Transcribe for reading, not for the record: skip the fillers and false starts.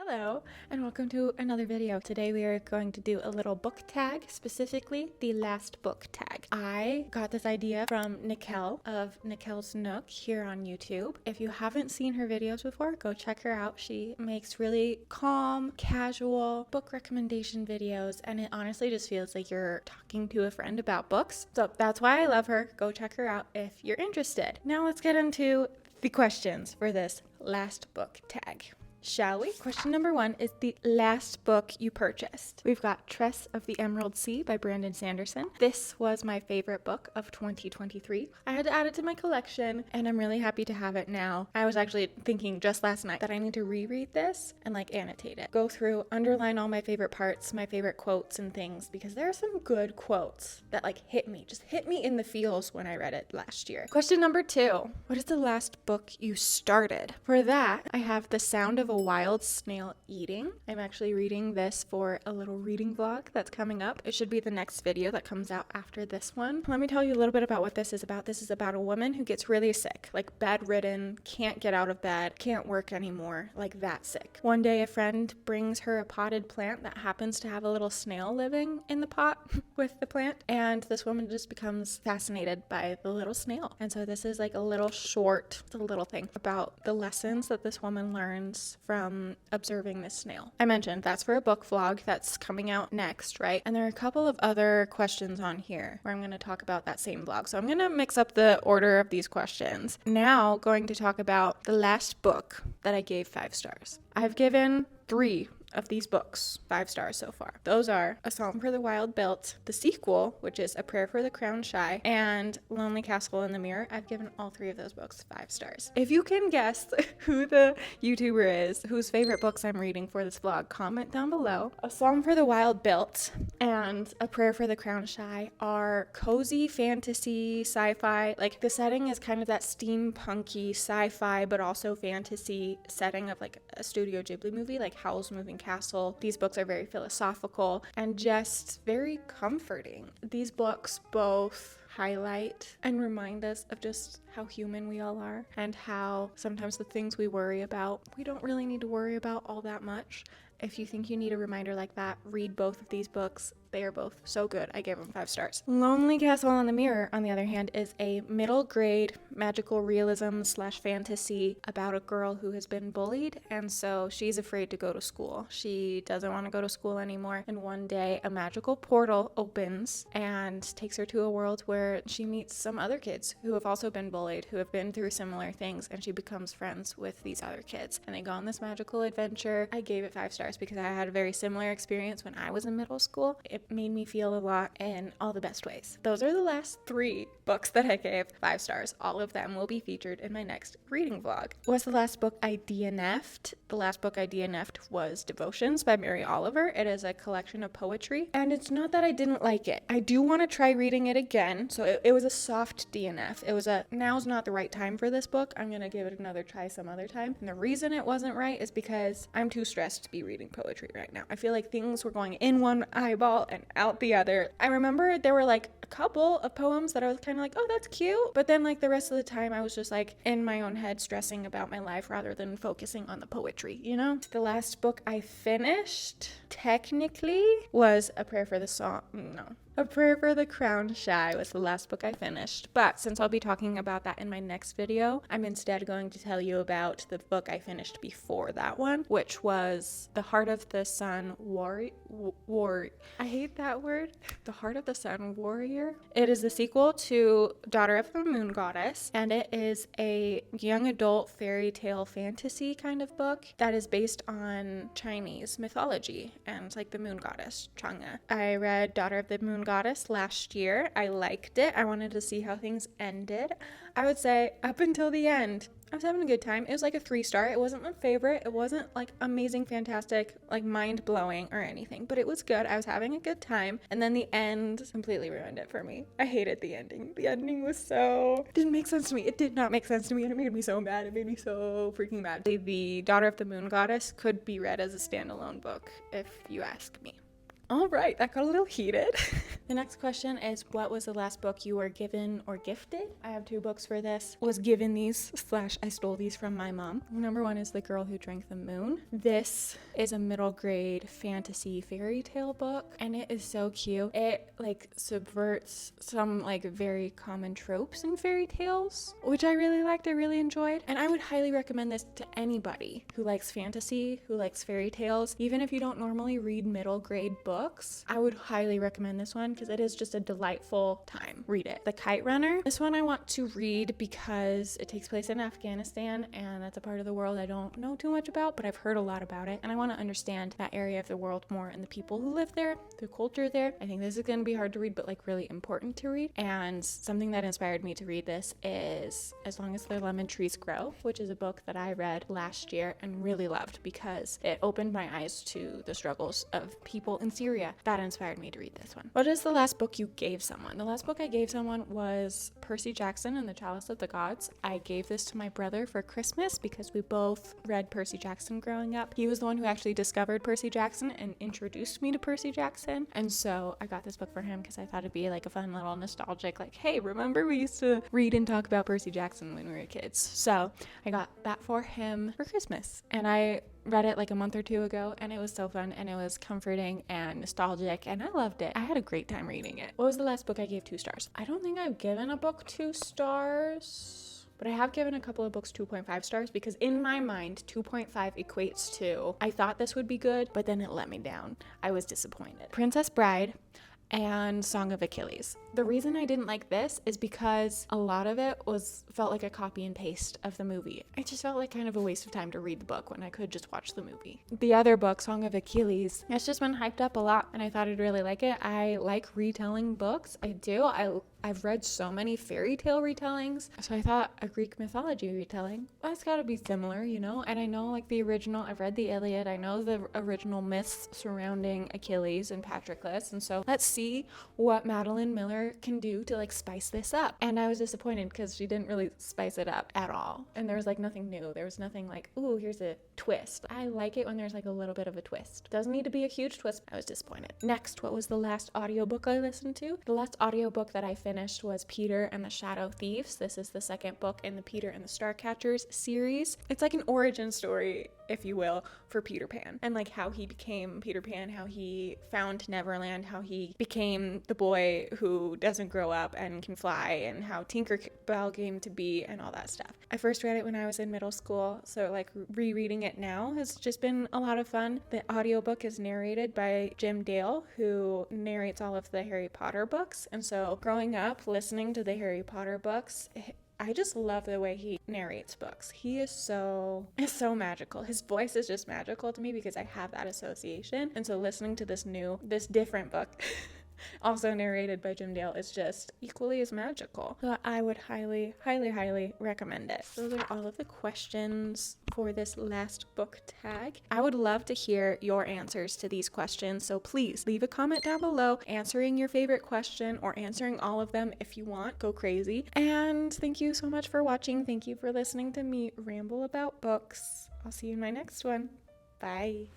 Hello and welcome to another video. Today we are going to do a little book tag, specifically the last book tag. I got this idea from Nickelle of Nickelle's Nook here on YouTube. If you haven't seen her videos before, go check her out. She makes really calm, casual book recommendation videos, and it honestly just feels like you're talking to a friend about books. So that's why I love her. Go check her out if you're interested. Now let's get into the questions for this last book tag. Shall we? Question number 1 is the last book you purchased. We've got Tress of the Emerald Sea by Brandon Sanderson. This was my favorite book of 2023. I had to add it to my collection and I'm really happy to have it now. I was actually thinking just last night that I need to reread this and annotate it. Go through, underline all my favorite parts, my favorite quotes and things, because there are some good quotes that hit me in the feels when I read it last year. Question number 2. What is the last book you started? For that, I have The Sound of a Wild Snail Eating. I'm actually reading this for a little reading vlog that's coming up. It should be the next video that comes out after this one. Let me tell you a little bit about what this is about. This is about a woman who gets really sick, bedridden, can't get out of bed, can't work anymore, that sick. One day a friend brings her a potted plant that happens to have a little snail living in the pot with the plant, and this woman just becomes fascinated by the little snail. And so this is a little short, it's a little thing about the lessons that this woman learns from observing this snail. I mentioned that's for a book vlog that's coming out next, right? And there are a couple of other questions on here where I'm going to talk about that same vlog. So I'm going to mix up the order of these questions. Now going to talk about the last book that I gave 5 stars. I've given 3 of these books 5 stars so far. Those are A Song for the Wild Built, the sequel, which is A Prayer for the Crowned Shy, and Lonely Castle in the Mirror. I've given all 3 of those books 5 stars. If you can guess who the YouTuber is whose favorite books I'm reading for this vlog, comment down below. A Song for the Wild Built and A Prayer for the Crowned Shy are cozy fantasy sci-fi. The setting is kind of that steampunky sci-fi but also fantasy setting of a Studio Ghibli movie, like Howl's Moving Castle. These books are very philosophical and just very comforting. These books both highlight and remind us of just how human we all are, and how sometimes the things we worry about, we don't really need to worry about all that much. If you think you need a reminder like that, read both of these books. They are both so good. I gave them 5 stars. Lonely Castle in the Mirror, on the other hand, is a middle grade magical realism / fantasy about a girl who has been bullied, and so she's afraid to go to school. She doesn't want to go to school anymore, and one day a magical portal opens and takes her to a world where she meets some other kids who have also been bullied, who have been through similar things, and she becomes friends with these other kids, and they go on this magical adventure. I gave it 5 stars because I had a very similar experience when I was in middle school. It made me feel a lot in all the best ways. Those are the last 3 books that I gave 5 stars. All of them will be featured in my next reading vlog. What's the last book I DNF'd? The last book I DNF'd was Devotions by Mary Oliver. It is a collection of poetry, and it's not that I didn't like it. I do want to try reading it again, so it was a soft DNF. It was now's not the right time for this book. I'm going to give it another try some other time. And the reason it wasn't right is because I'm too stressed to be reading poetry right now. I feel like things were going in one eyeball and out the other. I remember there were a couple of poems that I was kind of oh, that's cute. But then the rest of the time I was just in my own head stressing about my life rather than focusing on the poetry, you know? The last book I finished technically was A Prayer for the Crowned Shy was the last book I finished. But since I'll be talking about that in my next video, I'm instead going to tell you about the book I finished before that one, which was The Heart of the Sun Warrior. I hate that word. The Heart of the Sun Warrior. It is the sequel to Daughter of the Moon Goddess, and it is a young adult fairy tale fantasy kind of book that is based on Chinese mythology and the moon goddess Chang'e. I read Daughter of the Moon Goddess last year. I liked it. I wanted to see how things ended. I would say up until the end, I was having a good time. It was a 3 star. It wasn't my favorite. It wasn't amazing, fantastic, mind blowing or anything, but it was good. I was having a good time. And then the end completely ruined it for me. I hated the ending. The ending was didn't make sense to me. It did not make sense to me, and it made me so mad. It made me so freaking mad. The Daughter of the Moon Goddess could be read as a standalone book, if you ask me. All right, that got a little heated. The next question is, what was the last book you were given or gifted? I have 2 books for this. Was given these / I stole these from my mom. Number 1 is The Girl Who Drank the Moon. This is a middle grade fantasy fairy tale book, and it is so cute. It like subverts some like very common tropes in fairy tales, which I really liked, I really enjoyed. And I would highly recommend this to anybody who likes fantasy, who likes fairy tales. Even if you don't normally read middle grade books, I would highly recommend this one because it is just a delightful time. Read it. The Kite Runner. This one I want to read because it takes place in Afghanistan, and that's a part of the world I don't know too much about, but I've heard a lot about it, and I want to understand that area of the world more and the people who live there, the culture there. I think this is going to be hard to read, but like really important to read. And something that inspired me to read this is As Long as the Lemon Trees Grow, which is a book that I read last year and really loved because it opened my eyes to the struggles of people in Syria. That inspired me to read this one. What is the last book you gave someone? The last book I gave someone was Percy Jackson and the Chalice of the Gods. I gave this to my brother for Christmas because we both read Percy Jackson growing up. He was the one who actually discovered Percy Jackson and introduced me to Percy Jackson. And so I got this book for him because I thought it'd be like a fun little nostalgic, like, hey, remember we used to read and talk about Percy Jackson when we were kids. So I got that for him for Christmas. And I read it like a month or two ago, and it was so fun, and it was comforting and nostalgic, and I loved it. I had a great time reading it. What was the last book I gave 2 stars? I don't think I've given a book 2 stars, but I have given a couple of books 2.5 stars because in my mind 2.5 equates to I thought this would be good, but then it let me down. I was disappointed. Princess Bride and Song of Achilles. The reason I didn't like this is because a lot of it felt like a copy and paste of the movie. It just felt like kind of a waste of time to read the book when I could just watch the movie. The other book, Song of Achilles, it's just been hyped up a lot, and I thought I'd really like it. I like retelling books. I do. I've read so many fairy tale retellings, so I thought a Greek mythology retelling, well, it's gotta be similar, you know? And I know like the original, I've read the Iliad, I know the original myths surrounding Achilles and Patroclus, and so let's see what Madeline Miller can do to like spice this up. And I was disappointed because she didn't really spice it up at all, and there was like nothing new. There was nothing like, ooh, here's a twist. I like it when there's like a little bit of a twist. Doesn't need to be a huge twist. I was disappointed. Next, what was the last audiobook I listened to? The last audiobook that I finished was Peter and the Shadow Thieves. This is the second book in the Peter and the Starcatchers series. It's like an origin story, if you will, for Peter Pan, and like how he became Peter Pan, how he found Neverland, how he became the boy who doesn't grow up and can fly, and how Tinkerbell came to be, and all that stuff. I first read it when I was in middle school, so like rereading it now has just been a lot of fun. The audiobook is narrated by Jim Dale, who narrates all of the Harry Potter books, and so growing up listening to the Harry Potter books, I just love the way he narrates books. He is so magical. His voice is just magical to me because I have that association. And so listening to this different book also narrated by Jim Dale is just equally as magical. So I would highly, highly, highly recommend it. Those are all of the questions for this last book tag. I would love to hear your answers to these questions, so please leave a comment down below answering your favorite question or answering all of them if you want. Go crazy. And thank you so much for watching. Thank you for listening to me ramble about books. I'll see you in my next one. Bye.